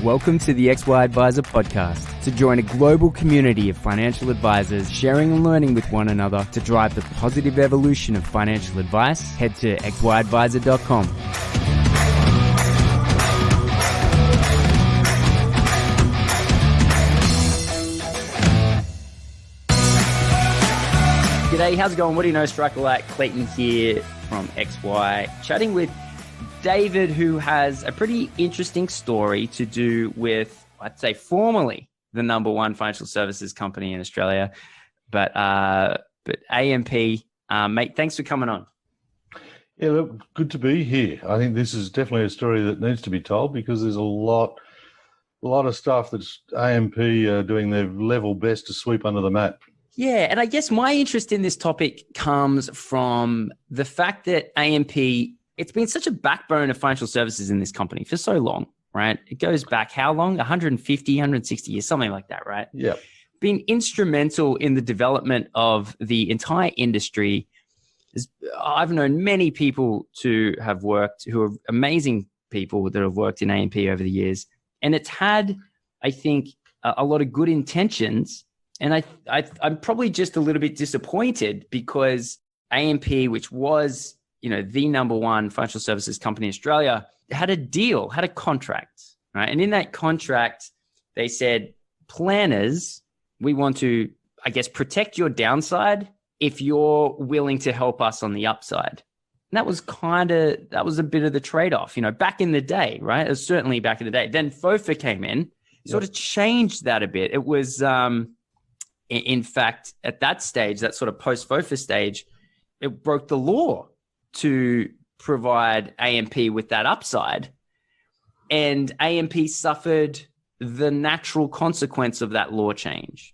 Welcome to the XY Advisor podcast. To join a global community of financial advisors sharing and learning with one another to drive the positive evolution of financial advice, head to xyadvisor.com. G'day, how's it going? What do you know? Strike a light. Clayton here from XY, chatting with David, who has a pretty interesting story to do with, I'd say, formerly the number one financial services company in Australia, but AMP. Mate, thanks for coming on. Yeah, look, good to be here. I think this is definitely a story that needs to be told because there's a lot of stuff that's AMP doing their level best to sweep under the mat. Yeah, and I guess my interest in this topic comes from the fact that AMP, it's been such a backbone of financial services in this company for so long, right? It goes back how long? 150, 160 years, something like that, right? Yeah. Been instrumental in the development of the entire industry. I've known many people to have worked, who are amazing people that have worked in AMP over the years. And it's had, I think, a lot of good intentions. And I'm probably just a little bit disappointed because AMP, which was, the number one financial services company in Australia, had a deal, had a contract, right? And in that contract, they said, planners, we want to, I guess, protect your downside if you're willing to help us on the upside. And that was a bit of the trade-off, back in the day, right? It was certainly back in the day. Then FOFA came in, sort of changed that a bit. It was, in fact, at that stage, that sort of post-FOFA stage, it broke the law to provide AMP with that upside. And AMP suffered the natural consequence of that law change.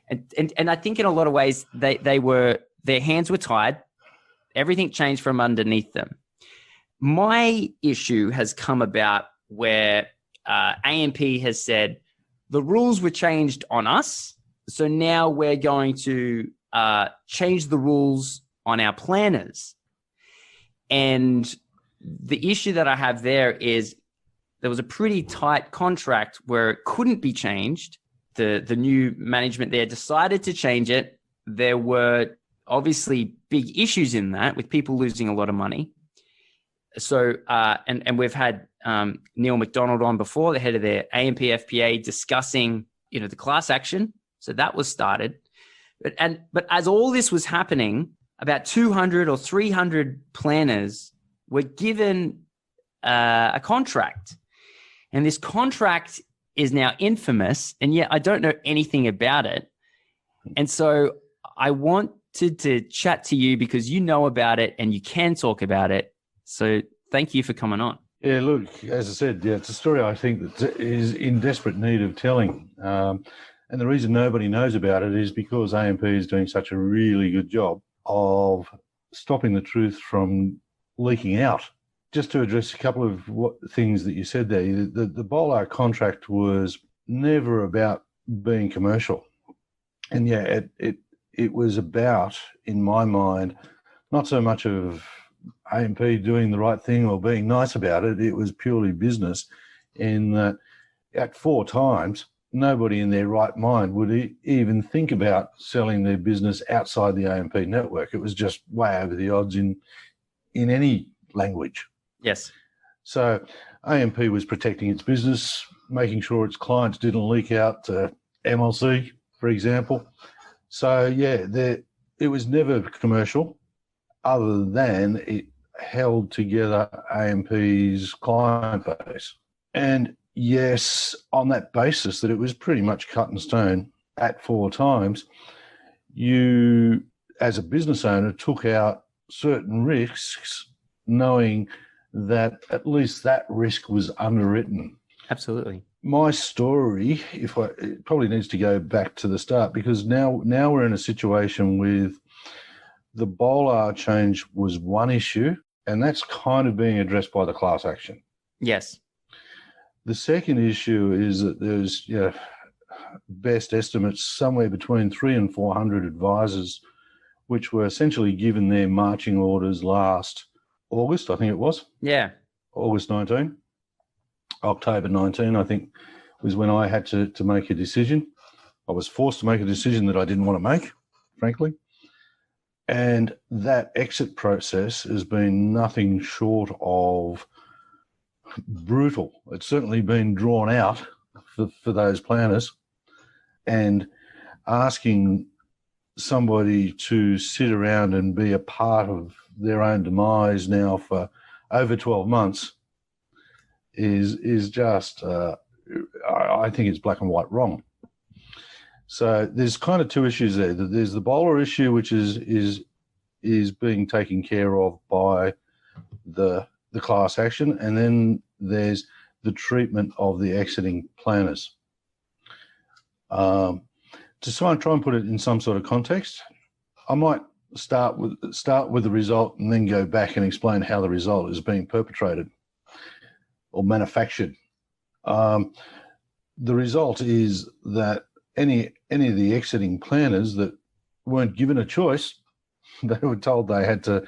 And I think in a lot of ways, their hands were tied. Everything changed from underneath them. My issue has come about where AMP has said, the rules were changed on us. So now we're going to change the rules on our planners. And the issue that I have there is there was a pretty tight contract where it couldn't be changed. The new management there decided to change it. There were obviously big issues in that with people losing a lot of money. So, and we've had Neil McDonald on before, the head of their AMP FPA, discussing, the class action. So that was started. But as all this was happening, about 200 or 300 planners were given a contract. And this contract is now infamous, and yet I don't know anything about it. And so I wanted to chat to you because you know about it and you can talk about it. So thank you for coming on. Yeah, look, as I said, it's a story I think that is in desperate need of telling. And the reason nobody knows about it is because AMP is doing such a really good job of stopping the truth from leaking out. Just to address a couple of things that you said there, the Bolar contract was never about being commercial. And yeah, it was about, in my mind, not so much of AMP doing the right thing or being nice about it. It was purely business in that at 4 times, nobody in their right mind would even think about selling their business outside the AMP network. It was just way over the odds in any language. Yes. So AMP was protecting its business, making sure its clients didn't leak out to MLC, for example. So yeah, it was never commercial, other than it held together AMP's client base. And yes, on that basis that it was pretty much cut in stone at 4 times, you, as a business owner, took out certain risks knowing that at least that risk was underwritten. Absolutely. My story, it probably needs to go back to the start, because now we're in a situation with the Bolar change was one issue, and that's kind of being addressed by the class action. Yes. The second issue is that there's best estimates somewhere between 300 and 400 advisors, which were essentially given their marching orders last August, I think it was. Yeah. August 19. October 19, I think, was when I had to make a decision. I was forced to make a decision that I didn't want to make, frankly. And that exit process has been nothing short of brutal. It's certainly been drawn out for those planners, and asking somebody to sit around and be a part of their own demise now for over 12 months is just, I think it's black and white wrong. So there's kind of two issues there. There's the bowler issue, which is being taken care of by the class action, and then there's the treatment of the exiting planners. To try and put it in some sort of context, I might start with the result and then go back and explain how the result is being perpetrated or manufactured. The result is that any of the exiting planners that weren't given a choice, they were told they had to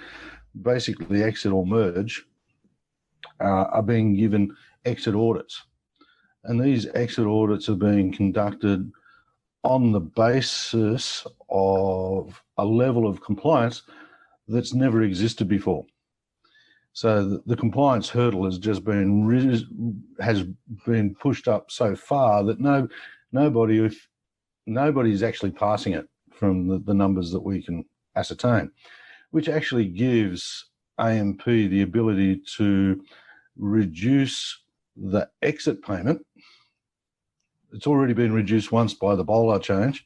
basically exit or merge, are being given exit audits. And these exit audits are being conducted on the basis of a level of compliance that's never existed before. So the compliance hurdle has just been pushed up so far that nobody's actually passing it from the numbers that we can ascertain, which actually gives AMP the ability to reduce the exit payment. It's already been reduced once by the bowler change.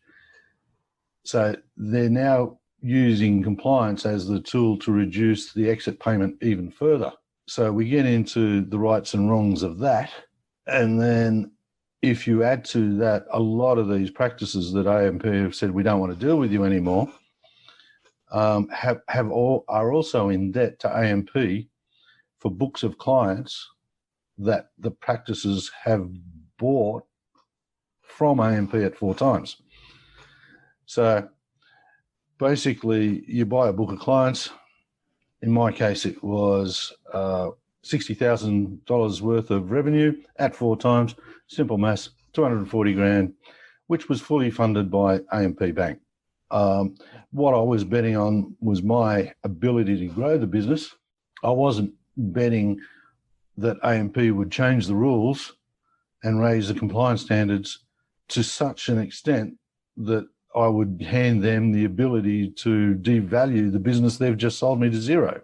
So they're now using compliance as the tool to reduce the exit payment even further. So we get into the rights and wrongs of that. And then if you add to that a lot of these practices that AMP have said we don't want to deal with you anymore, are also in debt to AMP for books of clients that the practices have bought from AMP at 4 times. So basically, you buy a book of clients. In my case, it was $60,000 worth of revenue at 4 times. Simple maths, 240 grand, which was fully funded by AMP Bank. What I was betting on was my ability to grow the business. I wasn't betting that AMP would change the rules and raise the compliance standards to such an extent that I would hand them the ability to devalue the business they've just sold me to zero.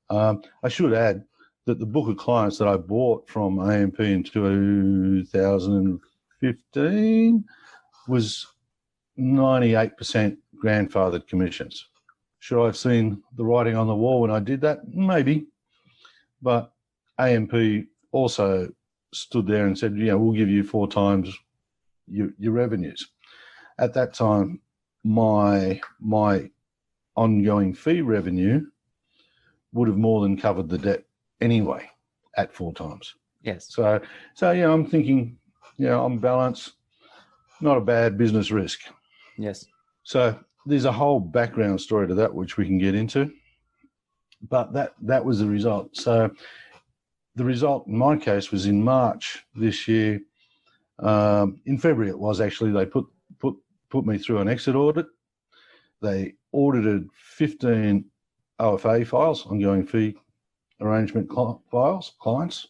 I should add that the book of clients that I bought from AMP in 2015 was 98% grandfathered commissions. Should I have seen the writing on the wall when I did that? Maybe. But AMP also stood there and said, we'll give you 4 times your revenues. At that time, my ongoing fee revenue would have more than covered the debt anyway at 4 times. Yes. So I'm thinking, I'm balanced, not a bad business risk. Yes. So there's a whole background story to that which we can get into, but that was the result. So the result in my case was in March this year. In February it was actually, they put me through an exit audit. They audited 15 OFA files, ongoing fee arrangement clients,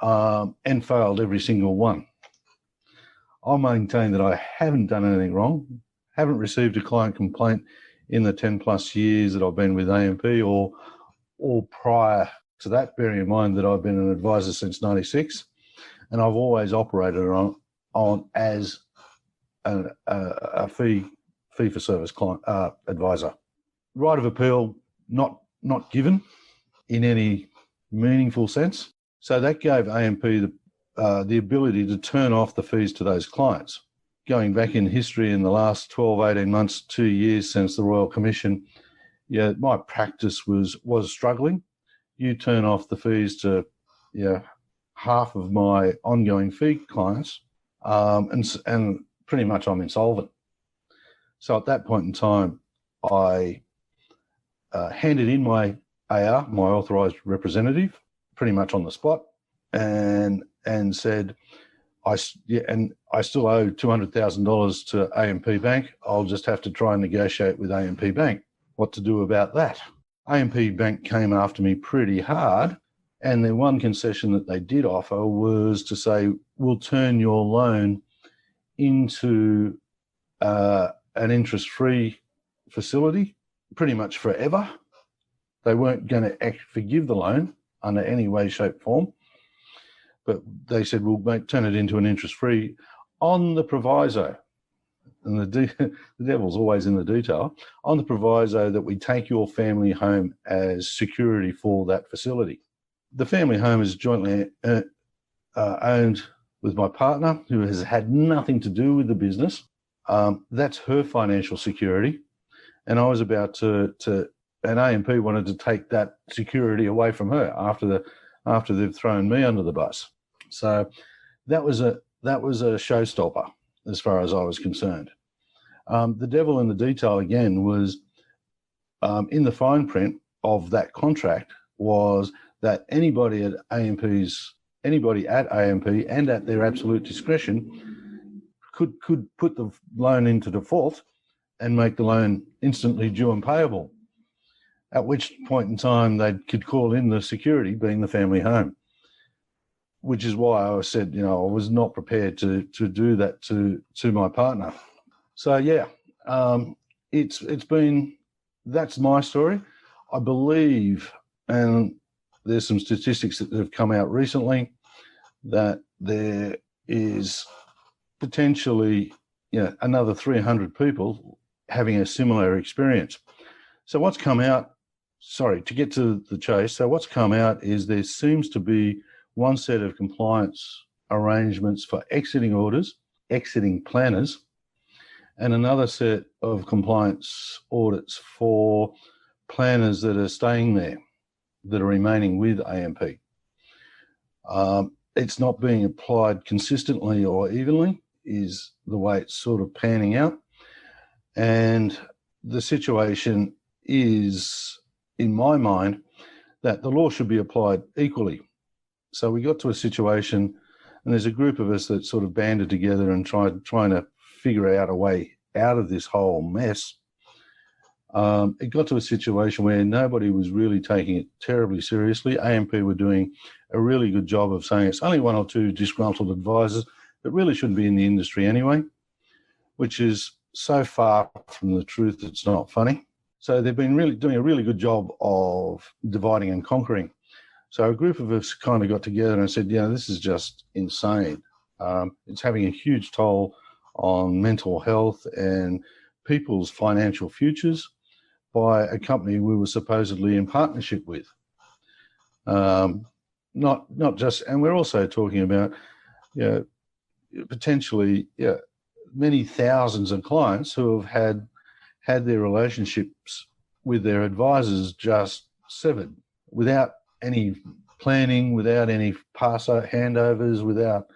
and failed every single one. I maintain that I haven't done anything wrong, haven't received a client complaint in the 10 plus years that I've been with AMP or prior to that, bearing in mind that I've been an advisor since 96, and I've always operated on as a fee for service client advisor. Right of appeal not given in any meaningful sense. So that gave AMP the ability to turn off the fees to those clients. Going back in history in the last 12, 18 months, 2 years since the Royal Commission, my practice was struggling. You turn off the fees to half of my ongoing fee clients, and pretty much I'm insolvent. So at that point in time, I handed in my AR, my authorised representative, pretty much on the spot. and said, I still owe $200,000 to AMP Bank. I'll just have to try and negotiate with AMP Bank what to do about that. AMP Bank came after me pretty hard, and the one concession that they did offer was to say, we'll turn your loan into an interest-free facility pretty much forever. They weren't going to forgive the loan under any way, shape, form, but they said, we'll turn it into an interest-free on the proviso, and the devil's always in the detail, on the proviso that we take your family home as security for that facility. The family home is jointly owned with my partner, who has had nothing to do with the business. That's her financial security. And I was about to and AMP wanted to take that security away from her after they've thrown me under the bus. So that was a showstopper as far as I was concerned. The devil in the detail again was in the fine print of that contract was that anybody at AMP and at their absolute discretion could put the loan into default and make the loan instantly due and payable, at which point in time they could call in the security, being the family home, which is why I said, I was not prepared to do that to my partner. So yeah, that's my story. I believe, and there's some statistics that have come out recently, that there is potentially another 300 people having a similar experience. So what's come out, to get to the chase, so what's come out is there seems to be one set of compliance arrangements for exiting orders, exiting planners, and another set of compliance audits for planners that are staying there, that are remaining with AMP. It's not being applied consistently or evenly, is the way it's sort of panning out. And the situation is, in my mind, that the law should be applied equally. So we got to a situation, and there's a group of us that sort of banded together and trying to figure out a way out of this whole mess. It got to a situation where nobody was really taking it terribly seriously. AMP were doing a really good job of saying it's only one or two disgruntled advisors that really shouldn't be in the industry anyway, which is so far from the truth it's not funny. So they've been really doing a really good job of dividing and conquering. So a group of us kind of got together and said, this is just insane. It's having a huge toll on mental health and people's financial futures by a company we were supposedly in partnership with. Not just, and we're also talking about, potentially, many thousands of clients who have had their relationships with their advisors just severed without any planning, without any handovers, without.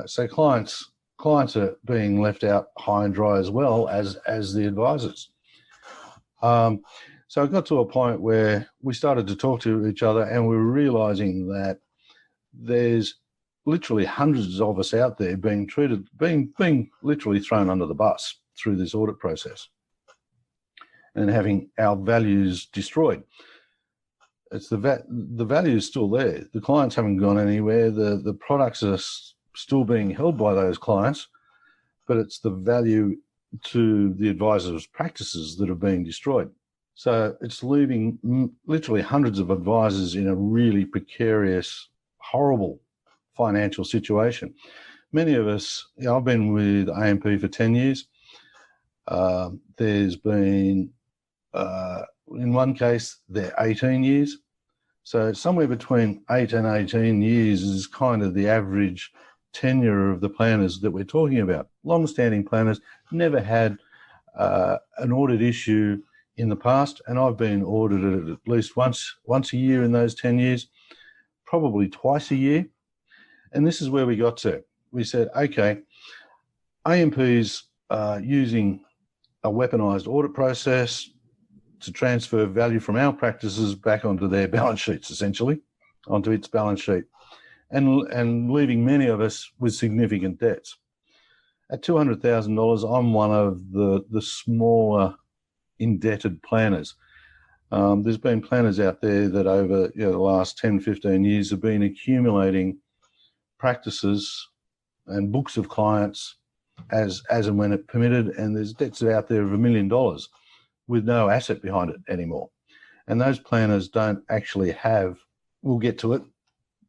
So clients are being left out high and dry as well as the advisors. So it got to a point where we started to talk to each other, and we were realizing that there's literally hundreds of us out there being literally thrown under the bus through this audit process and having our values destroyed. It's the value is still there. The clients haven't gone anywhere. The products are still being held by those clients, but it's the value to the advisors' practices that are being destroyed. So it's leaving literally hundreds of advisors in a really precarious, horrible financial situation. Many of us, I've been with AMP for 10 years. There's been, in one case, they're 18 years. So somewhere between 8 and 18 years is kind of the average tenure of the planners that we're talking about. Long-standing planners, never had an audit issue in the past, and I've been audited at least once a year in those 10 years, probably twice a year. And this is where we got to. We said, okay, AMP's using a weaponized audit process to transfer value from our practices back onto their balance sheets, essentially, onto its balance sheet. and leaving many of us with significant debts. At $200,000, I'm one of the smaller indebted planners. There's been planners out there that over the last 10, 15 years have been accumulating practices and books of clients as and when it permitted, and there's debts out there of $1 million with no asset behind it anymore. And those planners don't actually have, we'll get to it,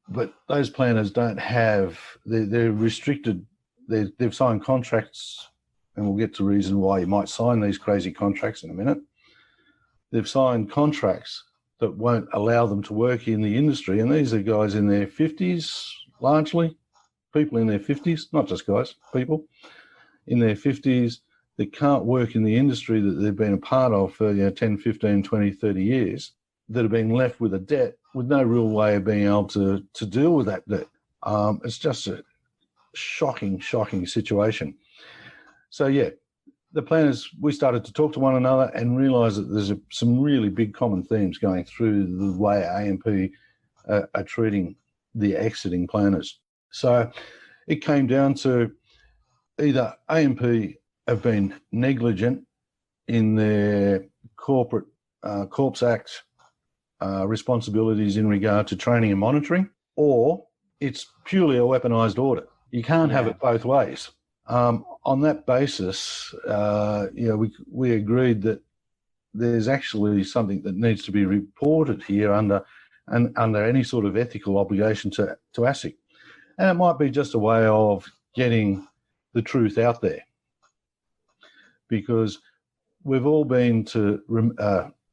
but those planners don't have, they're restricted, they've signed contracts, and we'll get to the reason why you might sign these crazy contracts in a minute. They've signed contracts that won't allow them to work in the industry, and these are guys in their 50s, largely, people in their 50s, not just guys, people in their 50s that can't work in the industry that they've been a part of for 10, 15, 20, 30 years, that have been left with a debt with no real way of being able to deal with that debt. It's just a shocking situation. So, the planners, we started to talk to one another and realised that there's some really big common themes going through the way AMP are treating the exiting planners. So it came down to either AMP have been negligent in their corporate Corps Act responsibilities in regard to training and monitoring, or it's purely a weaponised audit. You can't have it both ways. On that basis, we agreed that there's actually something that needs to be reported here under any sort of ethical obligation to ASIC. And it might be just a way of getting the truth out there, because we've all been to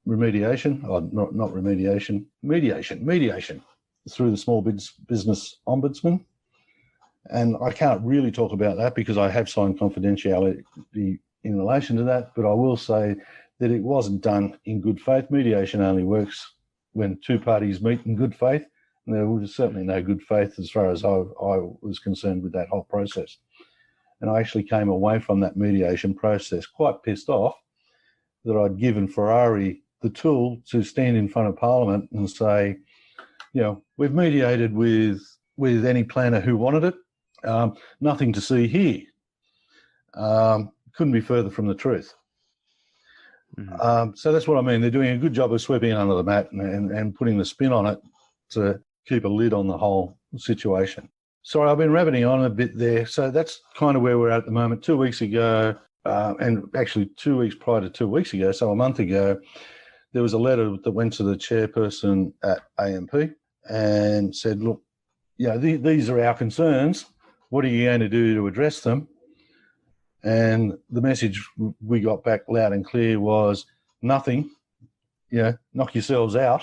remediation, or not remediation, mediation through the Small Business Ombudsman. And I can't really talk about that because I have signed confidentiality in relation to that, but I will say that it wasn't done in good faith. Mediation only works when two parties meet in good faith, and there was certainly no good faith as far as I was concerned with that whole process. And I actually came away from that mediation process quite pissed off that I'd given Ferrari the tool to stand in front of Parliament and say, we've mediated with any planner who wanted it. Nothing to see here. Couldn't be further from the truth. Mm-hmm. So that's what I mean. They're doing a good job of sweeping it under the mat and putting the spin on it to keep a lid on the whole situation. Sorry, I've been rabbiting on a bit there. So that's kind of where we're at the moment. 2 weeks ago, and actually 2 weeks prior to 2 weeks ago, so a month ago, there was a letter that went to the chairperson at AMP and said, look, these are our concerns. What are you going to do to address them? And the message we got back loud and clear was nothing, knock yourselves out.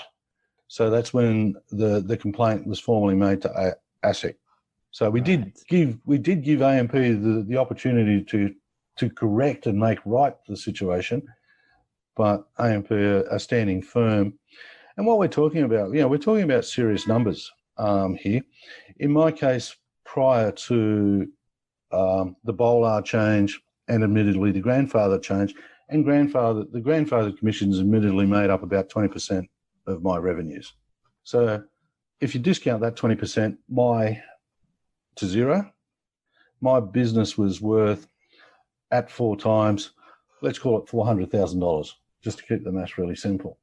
So that's when the complaint was formally made to ASIC. So we did give AMP the opportunity to correct and make right the situation, but AMP are standing firm. And what we're talking about, we're talking about serious numbers here. In my case, prior to the Bollard change and admittedly the grandfather change, and the grandfather commissions admittedly made up about 20% of my revenues. So if you discount that 20% to zero, my business was worth at 4 times, let's call it $400,000, just to keep the maths really simple.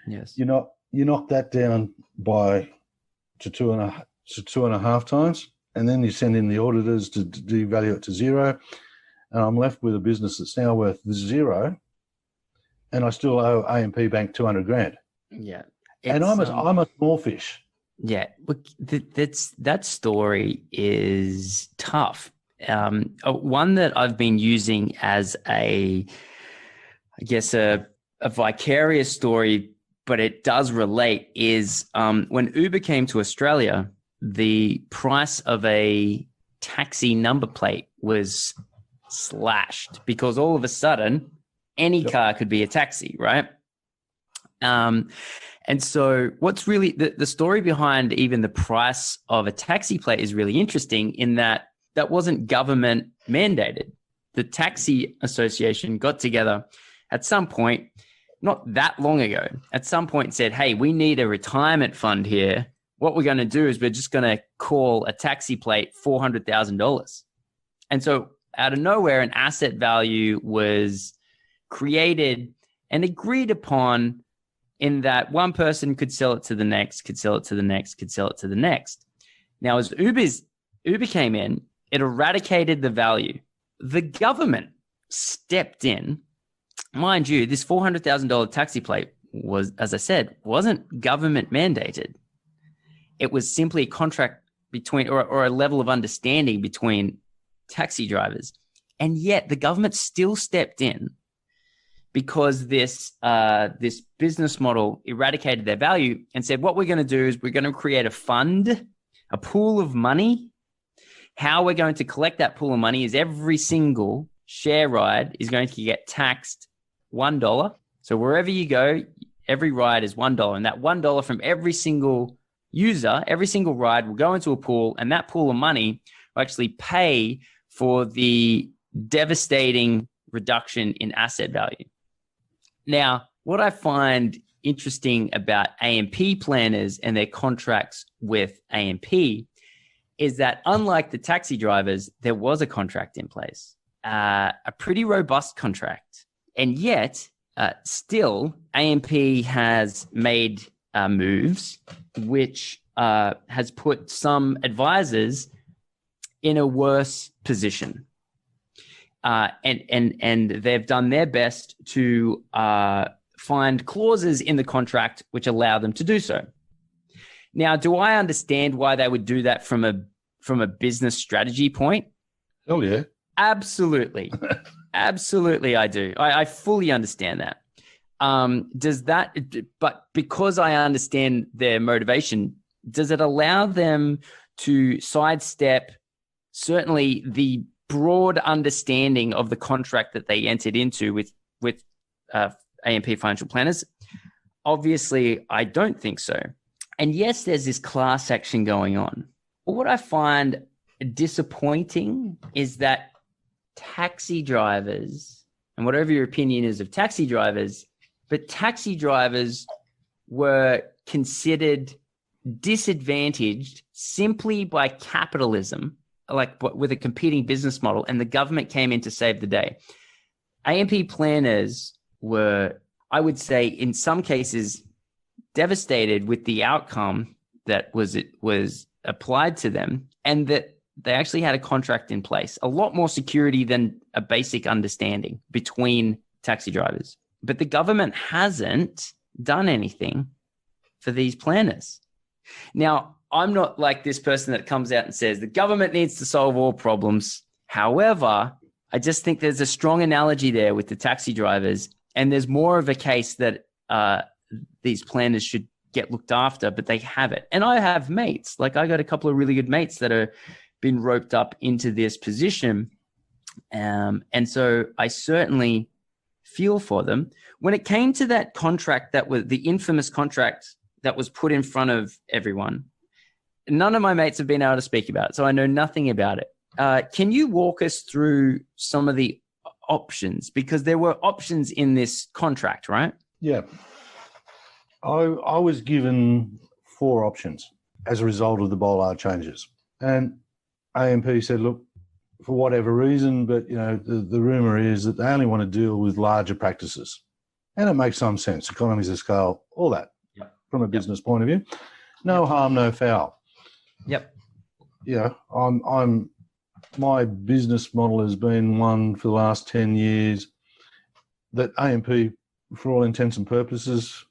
Yes. You knock that down to 2.5 times, and then you send in the auditors to devalue it to zero, and I'm left with a business that's now worth zero, and I still owe AMP Bank $200,000. Yeah, and I'm a small fish. Yeah, look, that story is tough. One that I've been using as a vicarious story, but it does relate, is when Uber came to Australia, the price of a taxi number plate was slashed because all of a sudden any car could be a taxi, right? And so what's really the story behind even the price of a taxi plate is really interesting in that wasn't government mandated. The Taxi Association got together at some point, not that long ago, at some point said, hey, we need a retirement fund here what we're going to do is we're just going to call a taxi plate $400,000. And so out of nowhere, an asset value was created and agreed upon in that one person could sell it to the next, could sell it to the next, could sell it to the next. Now, as Uber came in, it eradicated the value. The government stepped in. Mind you, this $400,000 taxi plate was, as I said, wasn't government mandated. It was simply a contract between, or a level of understanding between taxi drivers. And yet the government still stepped in because this business model eradicated their value and said, what we're going to do is we're going to create a fund, a pool of money. How we're going to collect that pool of money is every single share ride is going to get taxed $1. So wherever you go, every ride is $1. And that $1 from every single user, every single ride will go into a pool, and that pool of money will actually pay for the devastating reduction in asset value. Now, what I find interesting about AMP planners and their contracts with AMP is that unlike the taxi drivers, there was a contract in place, a pretty robust contract. And yet, still, AMP has made moves which has put some advisors in a worse position. And they've done their best to find clauses in the contract which allow them to do so. Now, do I understand why they would do that from a business strategy point? Oh, yeah. Absolutely. Absolutely, I do. I fully understand that. But because I understand their motivation, does it allow them to sidestep certainly the broad understanding of the contract that they entered into with AMP financial planners? Obviously, I don't think so. And yes, there's this class action going on. But what I find disappointing is that taxi drivers, and whatever your opinion is of taxi drivers, but taxi drivers were considered disadvantaged simply by capitalism, like with a competing business model, and the government came in to save the day. AMP planners were, I would say, in some cases, devastated with the outcome that was applied to them, and that they actually had a contract in place, a lot more security than a basic understanding between taxi drivers. But the government hasn't done anything for these planners. Now, I'm not like this person that comes out and says the government needs to solve all problems. However, I just think there's a strong analogy there with the taxi drivers, and there's more of a case that these planners should get looked after, but they haven't. And I have mates, like I got a couple of really good mates that are been roped up into this position. And so I certainly feel for them. When it came to that contract, that was the infamous contract that was put in front of everyone, none of my mates have been able to speak about it, so I know nothing about it. Can you walk us through some of the options? Because there were options in this contract, right? Yeah. I was given 4 options as a result of the Bollard changes. And AMP said, look, for whatever reason, but the rumor is that they only want to deal with larger practices. And it makes some sense, economies of scale, all that, from a business point of view. No harm, no foul. Yep. Yeah, my business model has been one for the last 10 years that AMP, for all intents and purposes,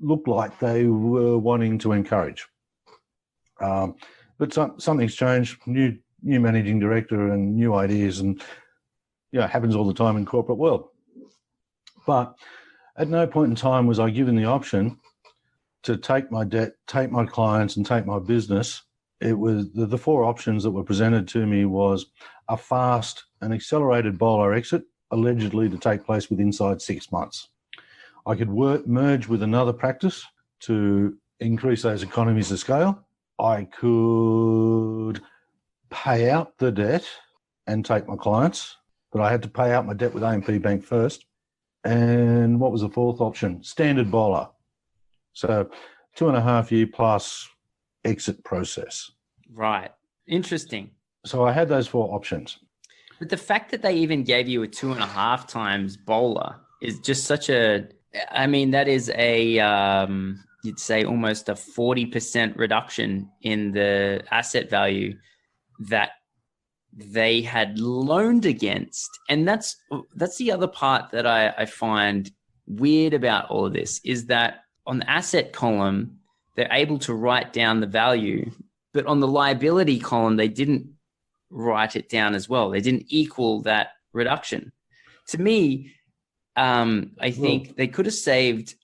looked like they were wanting to encourage. But something's changed, new managing director and new ideas, and it happens all the time in corporate world. But at no point in time was I given the option to take my debt, take my clients, and take my business. It was the 4 options that were presented to me was a fast and accelerated bowler exit, allegedly to take place within inside 6 months. I could merge with another practice to increase those economies of scale. I could pay out the debt and take my clients, but I had to pay out my debt with AMP Bank first. And what was the 4th option? Standard bowler. So 2.5 year plus exit process. Right. Interesting. So I had those 4 options. But the fact that they even gave you a 2.5 times bowler is just such a, I mean, that is a, you'd say almost a 40% reduction in the asset value that they had loaned against. And that's the other part that I find weird about all of this, is that on the asset column, they're able to write down the value, but on the liability column, they didn't write it down as well. They didn't equal that reduction. To me, I think they could have saved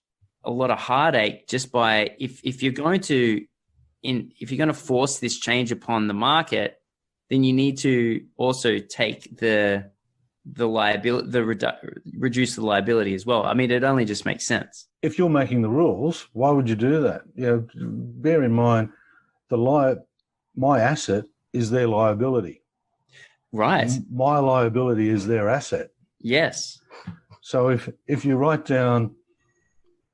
a lot of heartache just by, if you're going to force this change upon the market, then you need to also take the liability, reduce the liability as well. I mean, it only just makes sense. If you're making the rules, why would you do that? Bear in mind, my asset is their liability. Right. My liability is their asset. Yes. So if you write down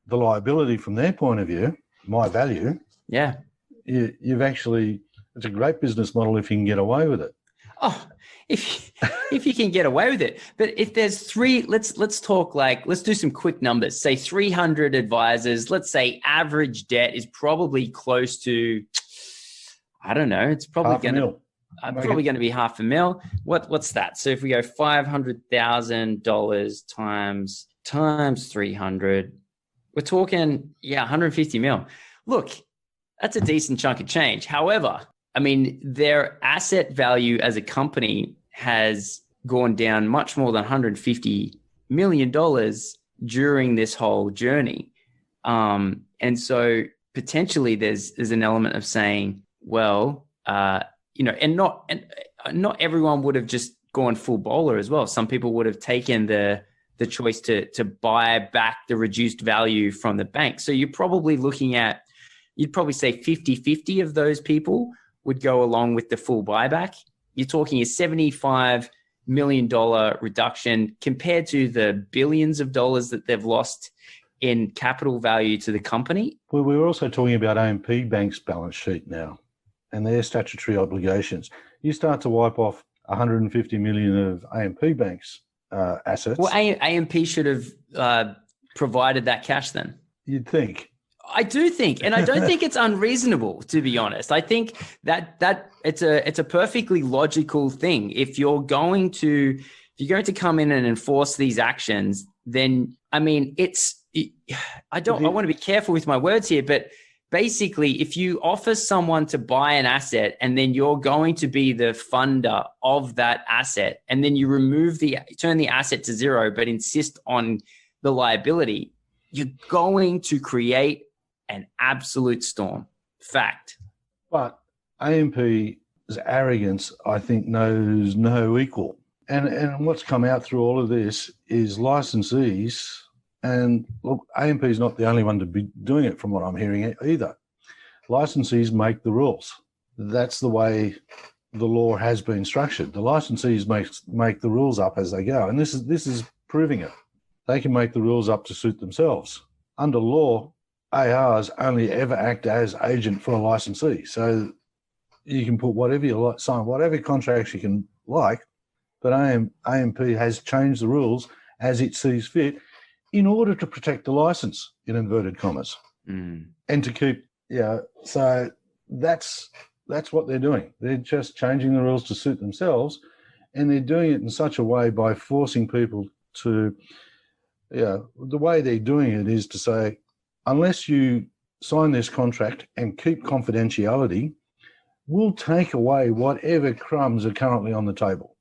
the liability from their point of view, my value, yeah, you've actually, it's a great business model if you can get away with it. Oh, if you can get away with it. But if there's 3, let's talk, like, let's do some quick numbers. Say 300 advisors. Let's say average debt is probably close to, I don't know, it's probably going to be $500,000. What's that? So if we go $500,000 times 300, we're talking, 150 mil. Look, that's a decent chunk of change. However, I mean, their asset value as a company has gone down much more than $150 million during this whole journey. And so potentially there's an element of saying, well, and not everyone would have just gone full bowler as well. Some people would have taken the choice to buy back the reduced value from the bank. So you're probably looking at, you'd probably say 50-50 of those people would go along with the full buyback. You're talking a $75 million reduction compared to the billions of dollars that they've lost in capital value to the company. Well, we were also talking about AMP Bank's balance sheet now and their statutory obligations. You start to wipe off 150 million of AMP Bank's assets. Well, AMP should have provided that cash then. You'd think. I do think, and I don't think it's unreasonable, to be honest. I think that it's a perfectly logical thing. If you're going to come in and enforce these actions, then I mean, I want to be careful with my words here, but basically, if you offer someone to buy an asset and then you're going to be the funder of that asset, and then you turn the asset to zero, but insist on the liability, you're going to create an absolute storm. Fact. But AMP's arrogance, I think, knows no equal. And what's come out through all of this is licensees, and look, AMP is not the only one to be doing it from what I'm hearing either. Licensees make the rules. That's the way the law has been structured. The licensees make the rules up as they go, and this is proving it. They can make the rules up to suit themselves. Under law, ARs only ever act as agent for a licensee. So you can put whatever you like, sign whatever contracts you can like, but AMP has changed the rules as it sees fit in order to protect the license, in inverted commas, and to keep, so that's what they're doing. They're just changing the rules to suit themselves, and they're doing it in such a way by forcing people to, the way they're doing it is to say, unless you sign this contract and keep confidentiality, we'll take away whatever crumbs are currently on the table,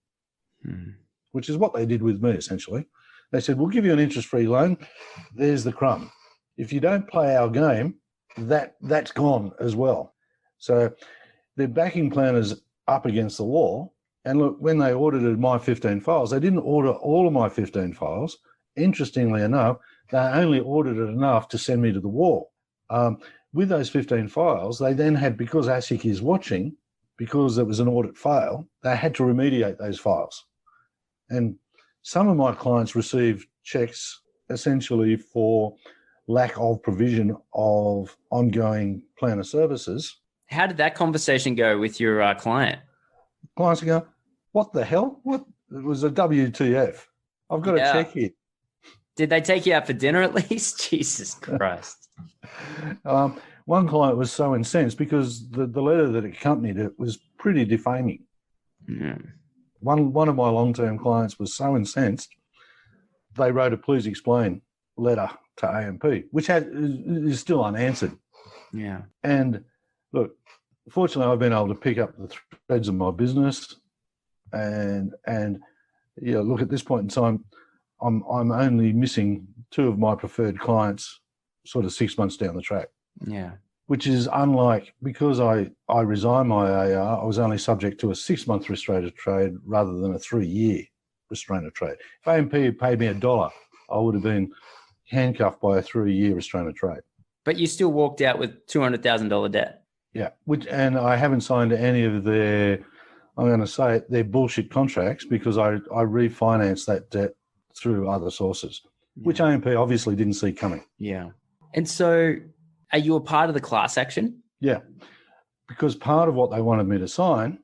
which is what they did with me, essentially. They said, we'll give you an interest-free loan. There's the crumb. If you don't play our game, that's gone as well. So their backing plan is up against the wall. And look, when they audited my 15 files, they didn't audit all of my 15 files. Interestingly enough, they only audited enough to send me to the wall. With those 15 files, they then had, because ASIC is watching, because it was an audit fail, they had to remediate those files. And some of my clients received checks essentially for lack of provision of ongoing plan of services. How did that conversation go with your client? Clients go, what the hell? What? It was a WTF. I've got a check here. Did they take you out for dinner at least? Jesus Christ. One client was so incensed because the letter that accompanied it was pretty defaming. Yeah. One of my long-term clients was so incensed, they wrote a please explain letter to AMP, which is still unanswered. Yeah. And look, fortunately, I've been able to pick up the threads of my business, and look, at this point in time, I'm only missing 2 of my preferred clients, sort of 6 months down the track. Yeah. Which is unlike, because I resigned my AR, I was only subject to a 6-month restraint of trade rather than a 3-year restraint of trade. If AMP had paid me $1, I would have been handcuffed by a 3-year restraint of trade. But you still walked out with $200,000 debt. Yeah, and I haven't signed any of their, I'm going to say it, their bullshit contracts, because I refinanced that debt through other sources, which AMP obviously didn't see coming. Yeah. And so are you a part of the class action? Yeah, because part of what they wanted me to sign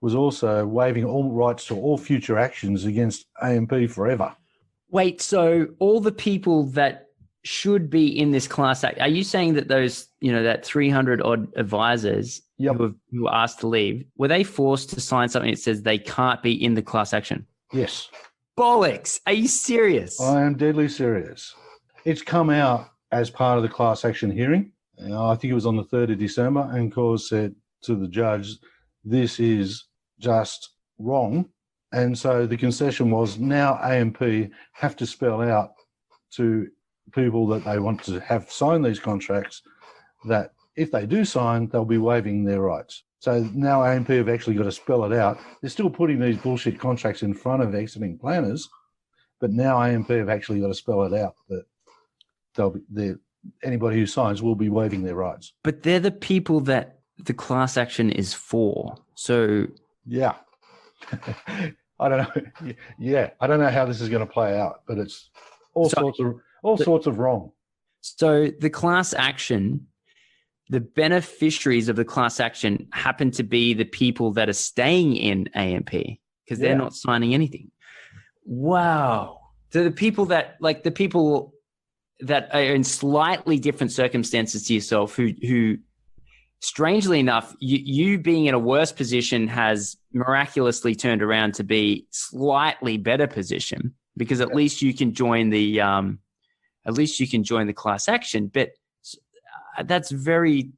was also waiving all rights to all future actions against AMP forever. Wait, so all the people that should be in this class act, are you saying that those, that 300 odd advisors who were asked to leave, were they forced to sign something that says they can't be in the class action? Yes. Bollocks. Are you serious? I am deadly serious. It's come out as part of the class action hearing. I think it was on the 3rd of December, and Cause said to the judge, this is just wrong. And so the concession was, now AMP have to spell out to people that they want to have sign these contracts that if they do sign, they'll be waiving their rights. So now AMP have actually got to spell it out. They're still putting these bullshit contracts in front of exiting planners, but now AMP have actually got to spell it out that anybody who signs will be waiving their rights. But they're the people that the class action is for. So yeah. I don't know. Yeah, I don't know how this is going to play out, but it's sorts of wrong. So the class action, the beneficiaries of the class action happen to be the people that are staying in AMP because they're not signing anything. Wow. So the people that are in slightly different circumstances to yourself, who strangely enough, you being in a worse position has miraculously turned around to be slightly better position, because at least you can join the class action. But that's insanely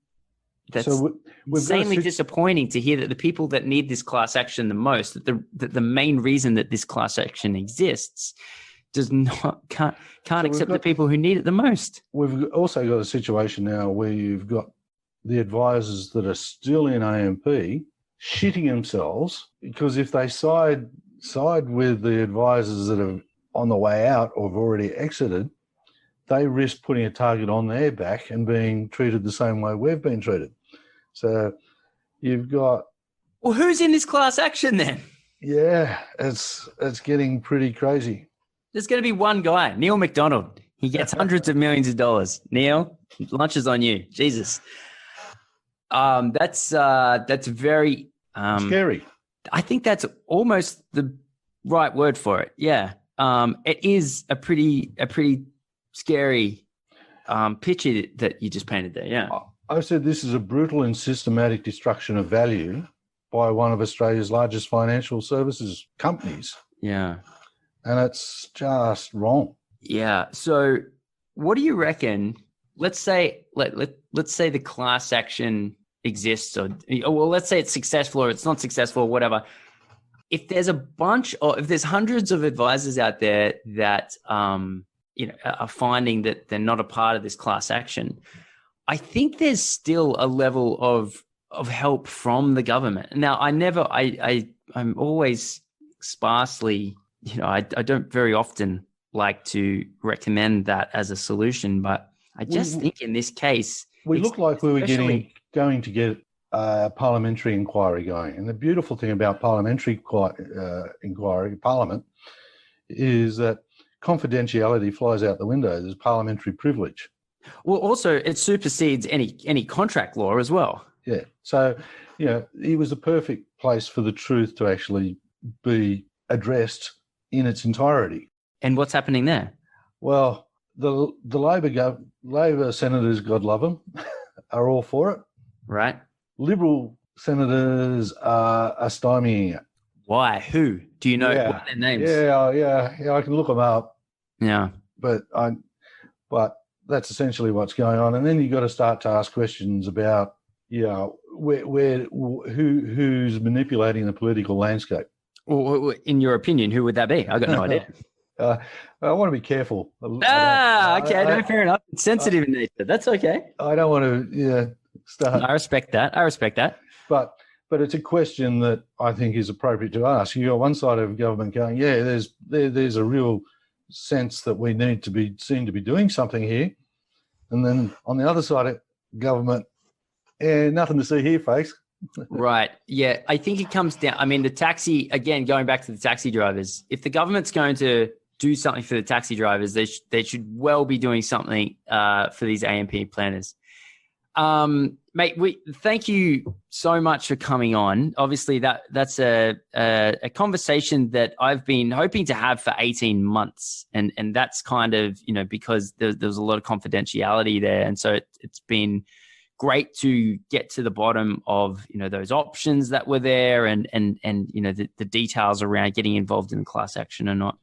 disappointing to hear that the people that need this class action the most, that the main reason that this class action exists, can't accept the people who need it the most. We've also got a situation now where you've got the advisors that are still in AMP shitting themselves, because if they side with the advisors that are on the way out or have already exited, they risk putting a target on their back and being treated the same way we've been treated. So you've got... Well, who's in this class action then? Yeah, it's getting pretty crazy. There's going to be one guy, Neil McDonald. He gets hundreds of millions of dollars. Neil, lunch is on you. Jesus. That's very scary. I think that's almost the right word for it. Yeah. It is a pretty scary picture that you just painted there. Yeah. I said this is a brutal and systematic destruction of value by one of Australia's largest financial services companies. Yeah. And it's just wrong. Yeah. So what do you reckon? Let's say the class action exists, or let's say it's successful or it's not successful or whatever. If there's if there's hundreds of advisors out there that are finding that they're not a part of this class action, I think there's still a level of help from the government. Now, I'm always sparsely, I don't very often like to recommend that as a solution, but I just think in this case, we look like we were going to get a parliamentary inquiry going. And the beautiful thing about parliamentary inquiry, Parliament, is that confidentiality flies out the window. There's parliamentary privilege. Well, also it supersedes any contract law as well. Yeah. So, it was the perfect place for the truth to actually be addressed in its entirety. And what's happening there? Well, the Labor senators, God love them, are all for it. Right. Liberal senators are stymieing it. Why? Who? Do you know Yeah. what are their names? Yeah. I can look them up. Yeah. But that's essentially what's going on. And then you've got to start to ask questions about, who's manipulating the political landscape. Well, in your opinion, who would that be? I got no idea. I want to be careful. Okay. No, fair enough. It's sensitive in nature. That's okay. I don't want to start. I respect that. But it's a question that I think is appropriate to ask. You got one side of government going, there's a real sense that we need to be seen to be doing something here. And then on the other side of government, nothing to see here, folks. Right. Yeah. I think it comes down. I mean, going back to the taxi drivers, if the government's going to do something for the taxi drivers, they should well be doing something for these AMP planners. Mate, thank you so much for coming on. Obviously, that's a conversation that I've been hoping to have for 18 months. And that's kind of, because there was a lot of confidentiality there. And so it's been great to get to the bottom of, those options that were there and the details around getting involved in class action or not.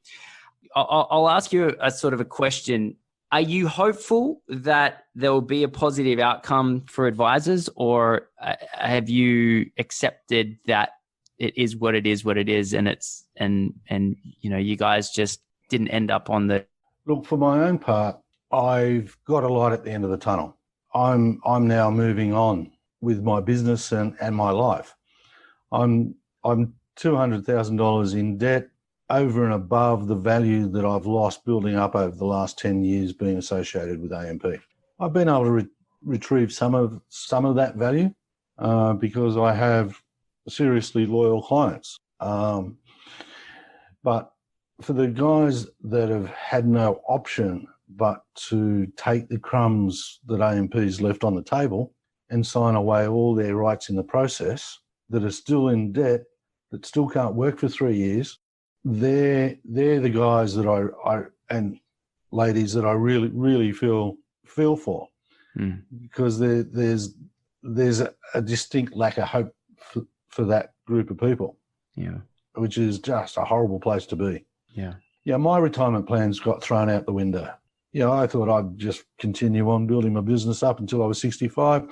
I'll ask you a sort of a question. Are you hopeful that there will be a positive outcome for advisors, or have you accepted that it is what it is, and you guys just didn't end up on the... Look, for my own part, I've got a light at the end of the tunnel. I'm now moving on with my business and my life. I'm $200,000 in debt, over and above the value that I've lost building up over the last 10 years being associated with AMP. I've been able to retrieve some of that value because I have seriously loyal clients. But for the guys that have had no option but to take the crumbs that AMP's left on the table and sign away all their rights in the process, that are still in debt, that still can't work for 3 years, they're the guys that I and ladies that I really, really feel for, because there's a distinct lack of hope for that group of people. Yeah, which is just a horrible place to be. Yeah, my retirement plans got thrown out the window. I thought I'd just continue on building my business up until I was 65.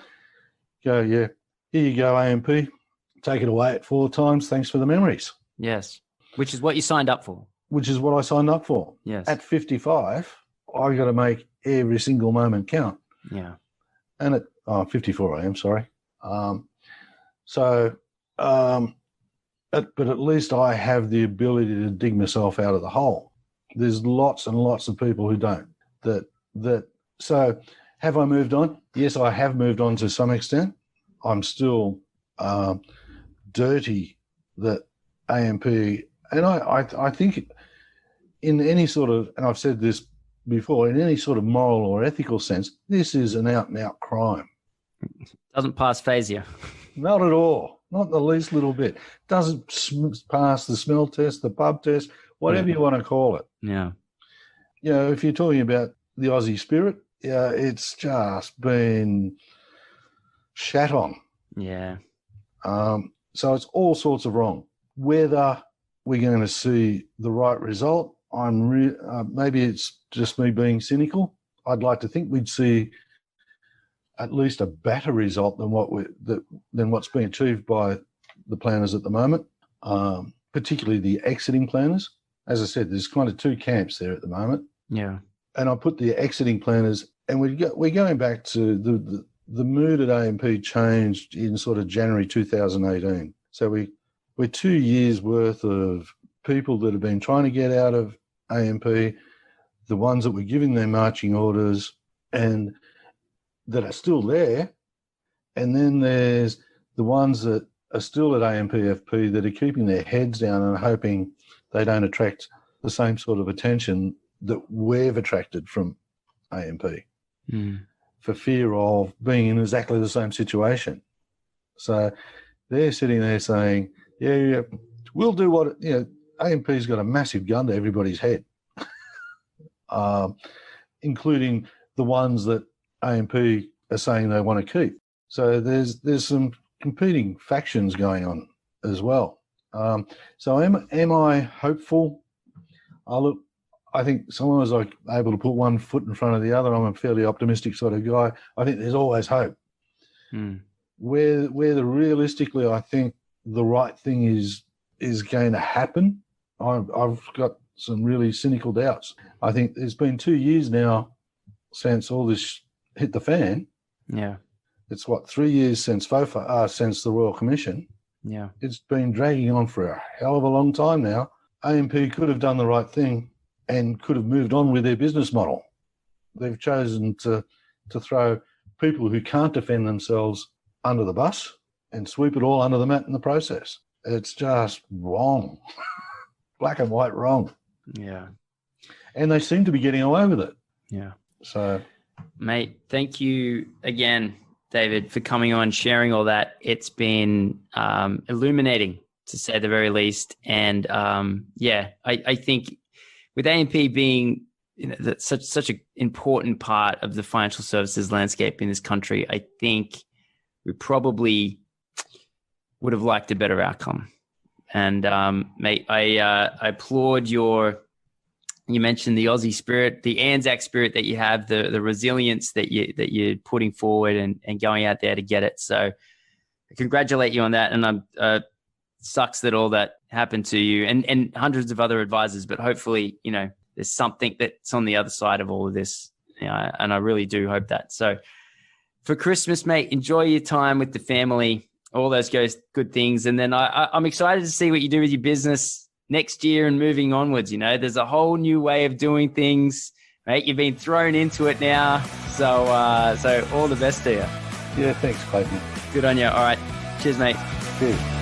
Here you go, AMP. Take it away at 4 times. Thanks for the memories. Yes. Which is what you signed up for. Which is what I signed up for. Yes. At 55, I got to make every single moment count. Yeah. And at 54, I am sorry. But at least I have the ability to dig myself out of the hole. There's lots and lots of people who don't. So have I moved on? Yes, I have moved on to some extent. I'm still dirty that AMP, and I think in any sort of, and I've said this before, in any sort of moral or ethical sense, this is an out-and-out crime. Doesn't pass phase you. Not at all. Not the least little bit. Doesn't pass the smell test, the pub test, whatever you want to call it. Yeah. If you're talking about the Aussie spirit, it's just been shat on. Yeah. So it's all sorts of wrong. Whether we're going to see the right result, maybe it's just me being cynical. I'd like to think we'd see at least a better result than what's being achieved by the planners at the moment, particularly the exiting planners. As I said, there's kind of 2 camps there at the moment. Yeah. And I put the exiting planners, and we're going back to the mood at AMP changed in sort of January 2018. So we're 2 years worth of people that have been trying to get out of AMP, the ones that were giving their marching orders and that are still there. And then there's the ones that are still at AMPFP that are keeping their heads down and hoping they don't attract the same sort of attention that we've attracted from AMP for fear of being in exactly the same situation. So they're sitting there saying, yeah, we'll do what, AMP's got a massive gun to everybody's head, including the ones that AMP are saying they want to keep. So there's some competing factions going on as well. So am I hopeful? I think someone was like able to put one foot in front of the other. I'm a fairly optimistic sort of guy. I think there's always hope. Where realistically I think the right thing is going to happen, I've got some really cynical doubts. I think it's been 2 years now since all this hit the fan. Yeah. It's 3 years since since the Royal Commission. Yeah. It's been dragging on for a hell of a long time now. AMP could have done the right thing and could have moved on with their business model. They've chosen to throw people who can't defend themselves under the bus and sweep it all under the mat in the process. It's just wrong. Black and white wrong. Yeah. And they seem to be getting away with it. Yeah. So, mate, thank you again, David, for coming on, sharing all that. It's been illuminating, to say the very least. And I think with AMP being such an important part of the financial services landscape in this country, I think we probably would have liked a better outcome. And mate, I applaud you mentioned the Aussie spirit, the Anzac spirit that you have, the resilience that you're putting forward and going out there to get it. So I congratulate you on that. And I'm sucks that all that happened to you and hundreds of other advisors, but hopefully, there's something that's on the other side of all of this. And I really do hope that. So for Christmas, mate, enjoy your time with the family, all those good things. And then I'm excited to see what you do with your business next year and moving onwards. There's a whole new way of doing things, right? You've been thrown into it now. So all the best to you. Yeah, thanks, Clayton. Good on you. All right. Cheers, mate. Cheers.